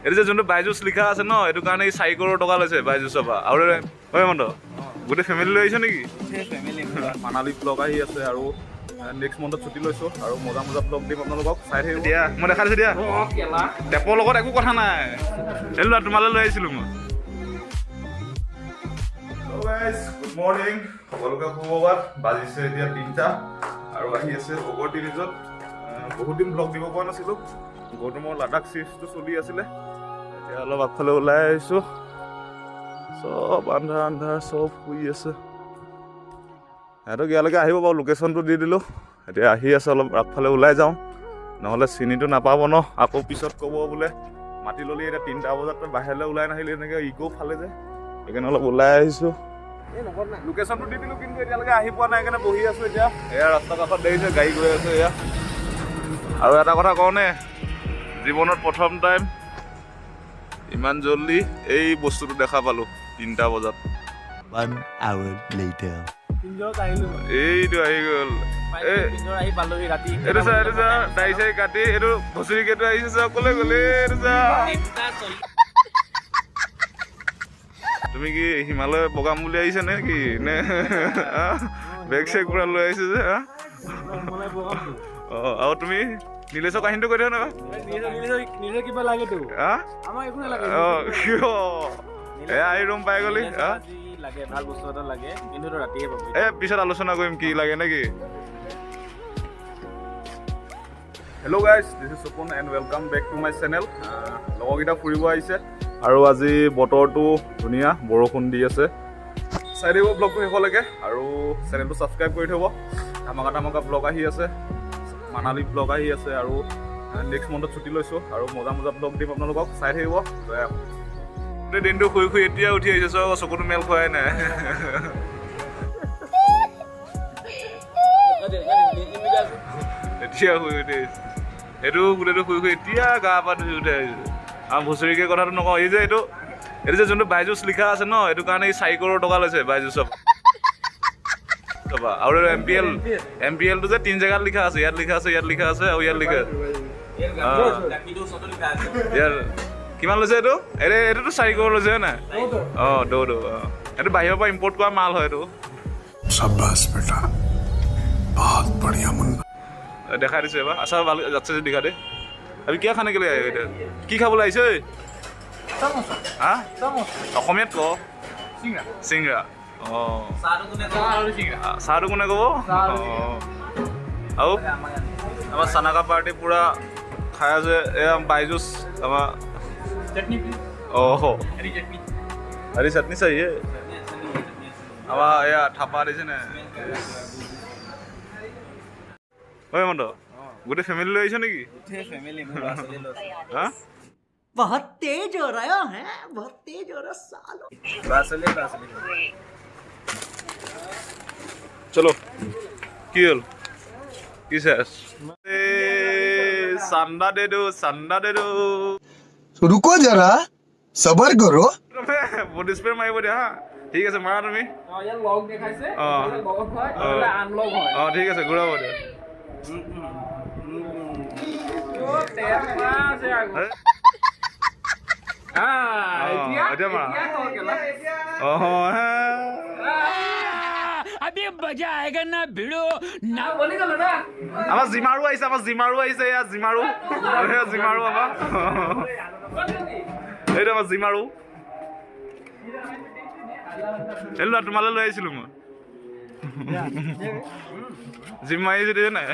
এইটো যে যোনটো বাইজুচ লিখা আছে ন এইটো কাৰণে 4 কৰোৰ টকা লৈছে বাইজুচৰ পৰা আৰু হয় মন্ত গোটেই ফেমিলি লৈ আহিছে নেকি মানালী ব্লগ আহি আছে আৰু নেক্সট মন্থত ছুটি লৈছো আৰু মজা মজা ব্লগ দিম আপোনালোকক চাই থাকিব দিয়া মই দেখাই দিছোঁ দিয়া টেপৰ লগত একো কথা নাই এই লোৱা তোমালৈ লৈ আহিছিলোঁ মই গুড মৰ্ণিং সকলোকে শুভবাৰ বাজিছে এতিয়া 3টা আৰু আহি আছে অগৰ টিৰিজত বহুত দিন ব্লগ দিব পৰা নাছিলোঁ গৌতমৰ লাডাখ চিৰিজটো চলি আছিলে এতিয়া অলপ আগফালে ওলাই আহিছোঁ চব আন্ধাৰ আন্ধাৰ চব শুই আছে সিহঁতক ইয়ালৈকে আহিব বাৰু লোকেশ্যনটো দি দিলোঁ এতিয়া আহি আছে অলপ আগফালে ওলাই যাওঁ নহ'লে চিনিটো নাপাব ন আকৌ পিছত ক'ব বোলে মাতি ল'লি এতিয়া 3টা বজাত বাহিৰলৈ ওলাই নাহিলে এনেকৈ ইগো ফালে যে সেইকাৰণে অলপ ওলাই আহিছোঁ লোকেশ্যনটো দি দিলোঁ কিন্তু এতিয়ালৈকে আহি পোৱা নাই সেইকাৰণে বহি আছোঁ এতিয়া এয়া ৰাস্তা কাষত দেখিছে গাড়ী গৈ আছে এয়া আৰু এটা কথা কওঁনে জীৱনত প্ৰথম টাইম ইমান জল্দি এই বস্তুটো দেখা পালোঁ 3টা বজাত 1 hour later এইটো আহি গ'ল এইটো চা দাই চাই কাটি এইটো ভচুৰিকেইটো আহিছে চা অকলে গ'লে এইটো চা তুমি কি হিমালয় বগাম বুলি আহিছা নে কি নে বেগ চেগ পুৰা লৈ আহিছে যে অঁ আৰু তুমি নীলেশৰ কাহিনীটো কৈ দিওঁ না এয়া আহি ৰুম পাই গ'লি পিছত আলোচনা কৰিম কি লাগে নেকি hello' guys this is Sapan and welcome back to my channel লগৰকেইটা ফুৰিব আহিছে আৰু আজি বতৰটো ধুনীয়া বৰষুণ দি আছে চাই দিব ব্লগটো শেষলৈকে আৰু চেনেলটো ছাবস্ক্ৰাইব কৰি থ'ব ধামাকা ব্লগ আহি আছে মানালী ব্লগ আহি আছে আৰু নেক্সট মন্থত ছুটি লৈছোঁ আৰু মজা মজা ব্লগ দিম আপোনালোকক চাই থাকিব গোটেই দিনটো শুই শুই এতিয়া উঠি আহিছে চকুটো মেল খোৱাই নাই এতিয়া শুই উঠি এইটো গোটেইটো শুই শুই এতিয়া গা পা ধুই উঠি আহিছে আৰু ভুচুৰিকে কথাটো নকওঁ এই যে এইটো যে যোনটো বাইজুচ লিখা আছে ন এইটো কাৰণে 4 কৰোৰ টকা লৈছে বাইজুচৰ আৰু MPL টো যে 3 জেগাত লিখা আছে ইয়াত লিখা আছে আৰু ইয়াত লিখা আছে কিমান লৈছে এইটো এইটোতো 4 কৰোৰ লৈছে হয় নাই অঁ দৌ এইটো বাহিৰৰ পৰা ইম্পৰ্ট কৰা মাল হয় এইটো দেখাই দিছোঁ এবাৰ আচ্ছা ভাল যাচ্ছে যে দিখা দে আমি কিয় খানে কেলে আহিব এতিয়া কি খাবলৈ আহিছে হা অসমীয়াত ক চিংৰা অঁ চাহটো কোনে ক'ব আৰু আমাৰ চানাকা পাৰ্টি পূৰা খাই আছে এয়া বাইজুচ আমাৰ हरी चटनी सही है अब या थापा दिছে নে ओए मन्द गोटे फैमिली লৈ আহিছ নেকি গোটে फैमिली हां बहुत तेज हो रहा है बहुत तेज हो रहा सालो बासले चलो की हल की शेष संडा दे दो रुको जरा सबर करो बॉडी स्प्रे मारिब দিয়া হা ঠিক আছে মাৰা তুমি ইয়াৰ লগ দেখাইছে লগত হয় আনলগ হয় ঠিক আছে ঘূৰাব দিয়া ও তেৰা আছে আগত এতিয়া अभी मजा आएगा ना भिड़ो ना बोली गलो ना আমাৰ জিমাৰু আহিছে ইয়াত জিমাৰু আমাৰ এইটো আমাৰ জিমাৰু এই লোৱা তোমালৈ লৈ আহিছিলোঁ মই জিম মাৰি যদি নাই